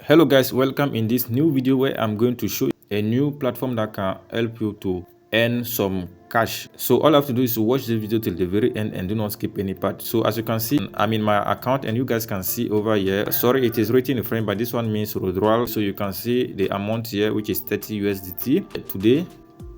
Hello guys, welcome in this new video where I'm going to show you a new platform that can help you to earn some cash. So all I have to do is to watch this video till the very end and do not skip any part. So as you can see, I'm in my account and you guys can see over here, sorry it is written in frame, but this one means withdrawal. So you can see the amount here, which is 30 USDT today,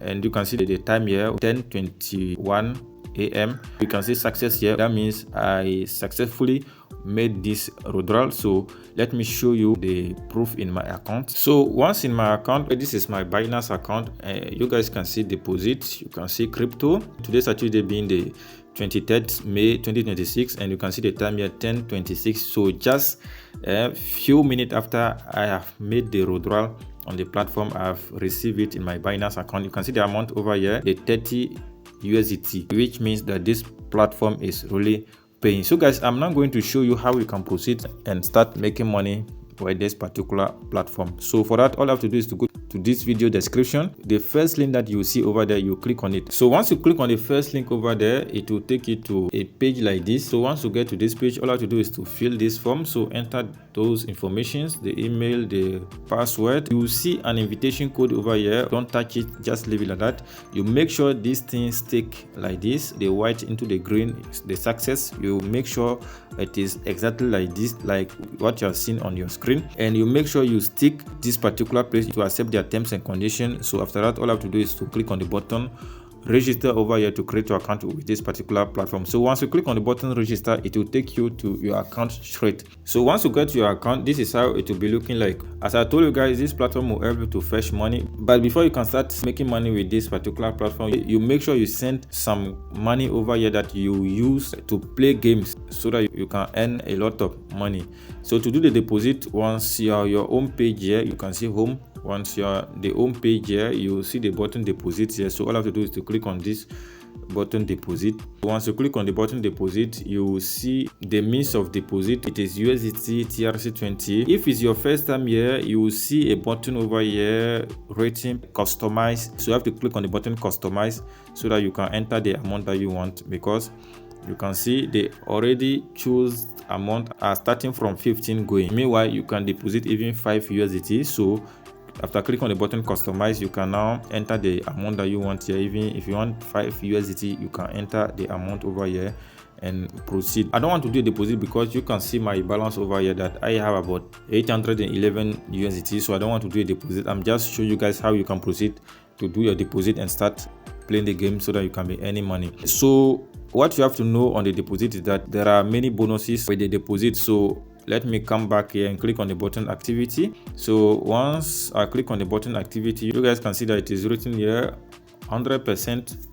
and you can see the time here, 10:21 a.m. You can see success here. That means I successfully made this withdrawal. So let me show you the proof in my account. So once in my account, this is my Binance account. You guys can see deposit, you can see crypto. Today's actually being the 23rd May 2026, and you can see the time here, 10:26. So just a few minutes after I have made the withdrawal on the platform, I have received it in my Binance account. You can see the amount over here, the 30 USDT, which means that this platform is really paying. So guys, I'm now going to show you how you can proceed and start making money with this particular platform. So for that, all I have to do is to go to this video description. The first link that you see over there, you click on it. So once you click on the first link over there, it will take you to a page like this. So once you get to this page, all I have to do is to fill this form. So enter those informations, the email, the password. You will see an invitation code over here. Don't touch it, just leave it like that. You make sure these things stick like this, the white into the green, the success. You make sure it is exactly like this, like what you have seen on your screen, and you make sure you stick this particular place to accept their terms and conditions. So after that, all I have to do is to click on the button register over here to create your account with this particular platform. So once you click on the button register, it will take you to your account straight. So once you get to your account, this is how it will be looking like. As I told you guys, this platform will help you to fetch money, but before you can start making money with this particular platform, you make sure you send some money over here that you use to play games so that you can earn a lot of money. So to do the deposit, once you're your home page here, you can see home. Once you're the home page here, you see the button deposit here. So all I have to do is to click on this button deposit. Once you click on the button deposit, you will see the means of deposit. It is USDT TRC20. If it's your first time here, you will see a button over here rating customize. So you have to click on the button customize so that you can enter the amount that you want, because you can see they already choose amount are starting from 15 going. Meanwhile, you can deposit even 5 USDT. So after clicking on the button customize, you can now enter the amount that you want here. Even if you want 5 USDT, you can enter the amount over here and proceed. I don't want to do a deposit because you can see my balance over here that I have about 811 USDT. So I don't want to do a deposit. I'm just showing you guys how you can proceed to do your deposit and start playing the game so that you can be earning money. So what you have to know on the deposit is that there are many bonuses with the deposit. So let me come back here and click on the button activity. So once I click on the button activity, you guys can see that it is written here 100%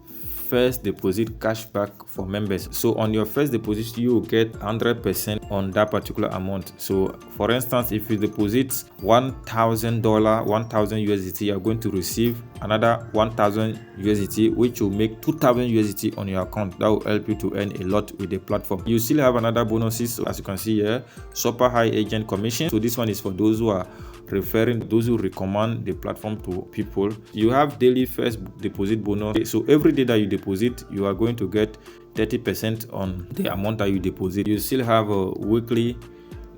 first deposit cashback for members. So on your first deposit, you will get 100% on that particular amount. So for instance, if you deposit $1,000, 1,000 USDT, you are going to receive another 1,000 USDT, which will make 2,000 USDT on your account. That will help you to earn a lot with the platform. You still have another bonuses. So as you can see here, super high agent commission. So this one is for those who are referring, those who recommend the platform to people. You have daily first deposit bonus. So every day that you deposit, you are going to get 30% on the amount that you deposit. You still have a weekly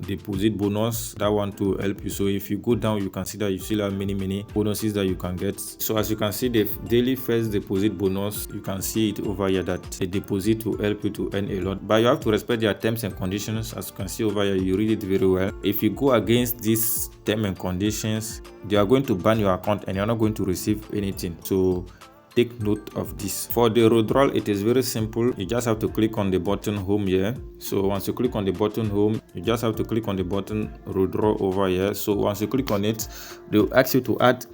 deposit bonus, that one to help you. So if you go down, you can see that you still have many bonuses that you can get. So as you can see, the daily first deposit bonus, you can see it over here that the deposit will help you to earn a lot, but you have to respect their terms and conditions. As you can see over here, you read it very well. If you go against these terms and conditions, they are going to ban your account and you're not going to receive anything. So take note of this. For the withdrawal, it is very simple. You just have to click on the button home here. So once you click on the button home, you just have to click on the button withdraw over here. So once you click on it, they'll ask you to add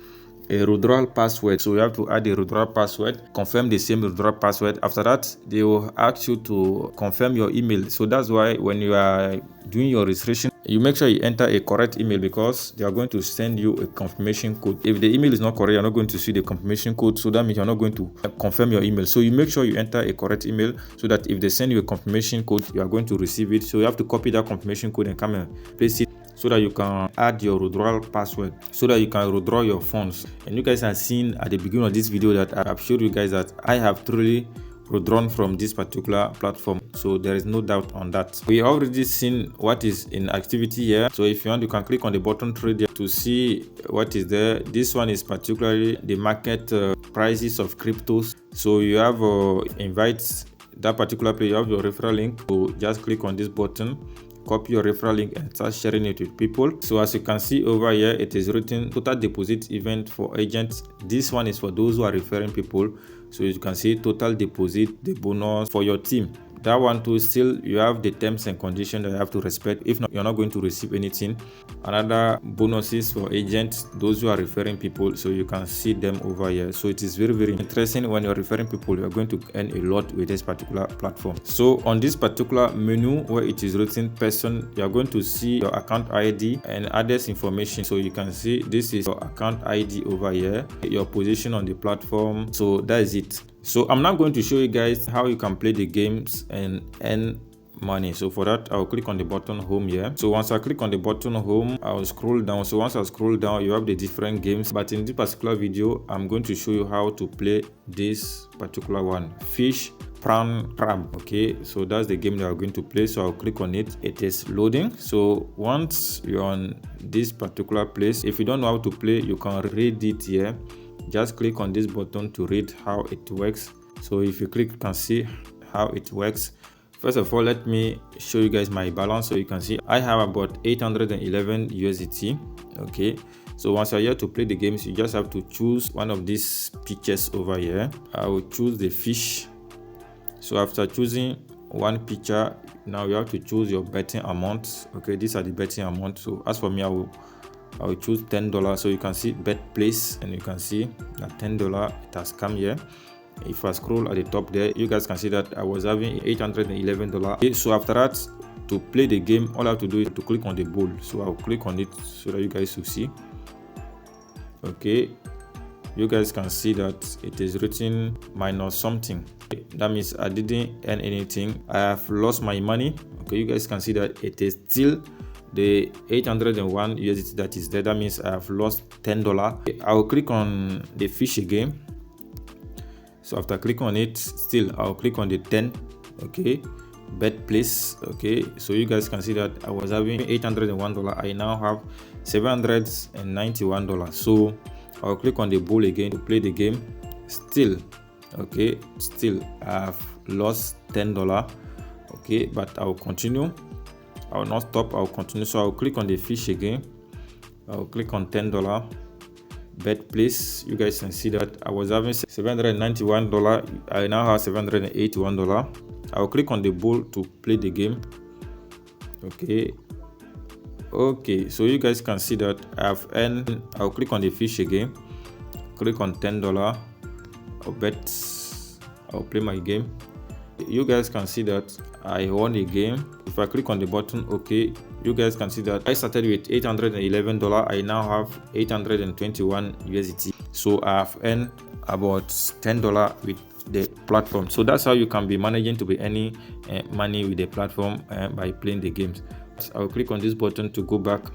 a withdrawal password. So you have to add a withdrawal password, confirm the same withdrawal password. After that, they will ask you to confirm your email. So that's why when you are doing your registration, you make sure you enter a correct email, because they are going to send you a confirmation code. If the email is not correct, you're not going to see the confirmation code. So that means you're not going to confirm your email. So you make sure you enter a correct email so that if they send you a confirmation code, you are going to receive it. So you have to copy that confirmation code and come and paste it so that you can add your withdrawal password so that you can withdraw your funds. And you guys have seen at the beginning of this video that I've showed you guys that I have truly withdrawn from this particular platform, so there is no doubt on that. We already seen what is in activity here, so if you want, you can click on the button trade here to see what is there. This one is particularly the market prices of cryptos. So you have invite that particular place, you have your referral link, so just click on this button, copy your referral link and start sharing it with people. So as you can see over here, it is written total deposit event for agents. This one is for those who are referring people, so you can see total deposit, the bonus for your team. That one too, still you have the terms and conditions that you have to respect. If not, you're not going to receive anything. Another bonuses for agents, those who are referring people, so you can see them over here. So it is very interesting. When you're referring people, you're going to earn a lot with this particular platform. So on this particular menu where it is written person, you're going to see your account ID and others information. So you can see this is your account ID over here, your position on the platform. So that is it. So I'm now going to show you guys how you can play the games and earn money. So for that, I'll click on the button home here. So once I click on the button home, I'll scroll down. So once I scroll down, you have the different games, but in this particular video, I'm going to show you how to play this particular one, fish, prawn, crab. Okay, so that's the game that I'm going to play. So I'll click on it. It is loading. So once you're on this particular place, if you don't know how to play, you can read it here. Just click on this button to read how it works. So if you click, you can see how it works. First of all, let me show you guys my balance. So you can see I have about 811 USDT. Okay, so once you're here to play the games, you just have to choose one of these pictures over here. I will choose the fish. So after choosing one picture, now you have to choose your betting amount. Okay, these are the betting amount. So as for me, I will choose $10. So you can see bet place, and you can see that $10 it has come here. If I scroll at the top there, you guys can see that I was having $811. Okay, so after that, to play the game, all I have to do is to click on the bowl. So I'll click on it so that you guys will see. Okay, you guys can see that it is written minus something. Okay, that means I didn't earn anything. I have lost my money. Okay, you guys can see that it is still the 801 USDT that is there. That means I have lost $10. Okay, I will click on the fish again. So after clicking on it, still I'll click on the 10. Okay, bet place. Okay, so you guys can see that I was having $801. I now have $791. So I'll click on the bowl again to play the game. Still, okay, still I have lost $10. Okay, but I'll continue. I will not stop. I'll continue. So I'll click on the fish again. I'll click on $10. Bet place. You guys can see that I was having $791. I now have $781. I'll click on the bowl to play the game. Okay, so you guys can see that I've earned. I'll click on the fish again, click on $10. I'll bet. I'll play my game. You guys can see that I won a game. If I click on the button okay, you guys can see that I started with $811. I now have 821 USDT. So I have earned about $10 with the platform. So that's how you can be managing to be earning money with the platform by playing the games. I'll click on this button to go back.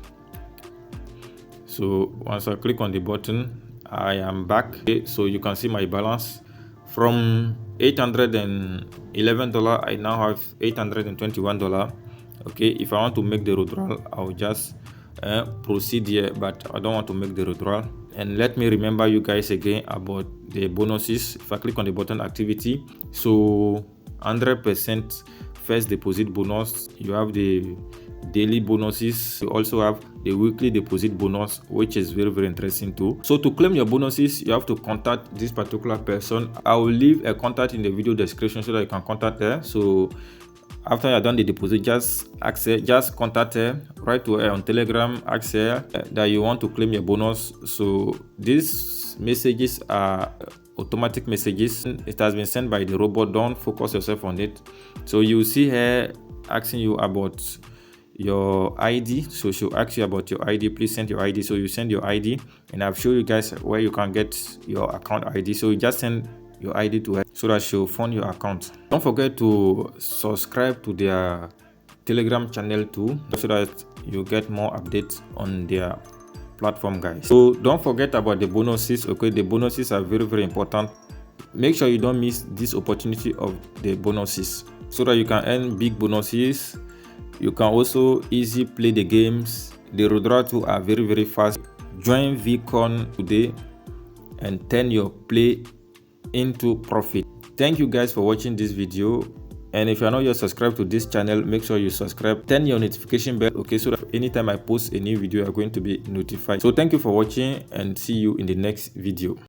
So once I click on the button, I am back. Okay, so you can see my balance from $811. I now have $821. Okay, if I want to make the withdrawal, I'll just proceed here, but I don't want to make the withdrawal. And let me remember you guys again about the bonuses. If I click on the button activity, so 100% first deposit bonus, you have the daily bonuses, you also have the weekly deposit bonus, which is very interesting too. So to claim your bonuses, you have to contact this particular person. I will leave a contact in the video description so that you can contact her. So after you're done the deposit, just ask her, just contact her, write to her on Telegram, ask her that you want to claim your bonus. So these messages are automatic messages. It has been sent by the robot. Don't focus yourself on it. So you see her asking you about your ID. So she'll ask you about your ID. Please send your ID. So you send your ID, and I've shown you guys where you can get your account ID. So you just send your ID to her so that she'll fund your account. Don't forget to subscribe to their Telegram channel too, so that you get more updates on their platform, guys. So don't forget about the bonuses. Okay, the bonuses are very important. make sure you don't miss this opportunity of the bonuses so that you can earn big bonuses. You can also easily play the games. The withdrawal too are very fast. Join VCon today and turn your play into profit. Thank you guys for watching this video, and if you are not yet subscribed to this channel, make sure you subscribe, turn your notification bell, okay, so that anytime I post a new video, you are going to be notified. So thank you for watching and see you in the next video.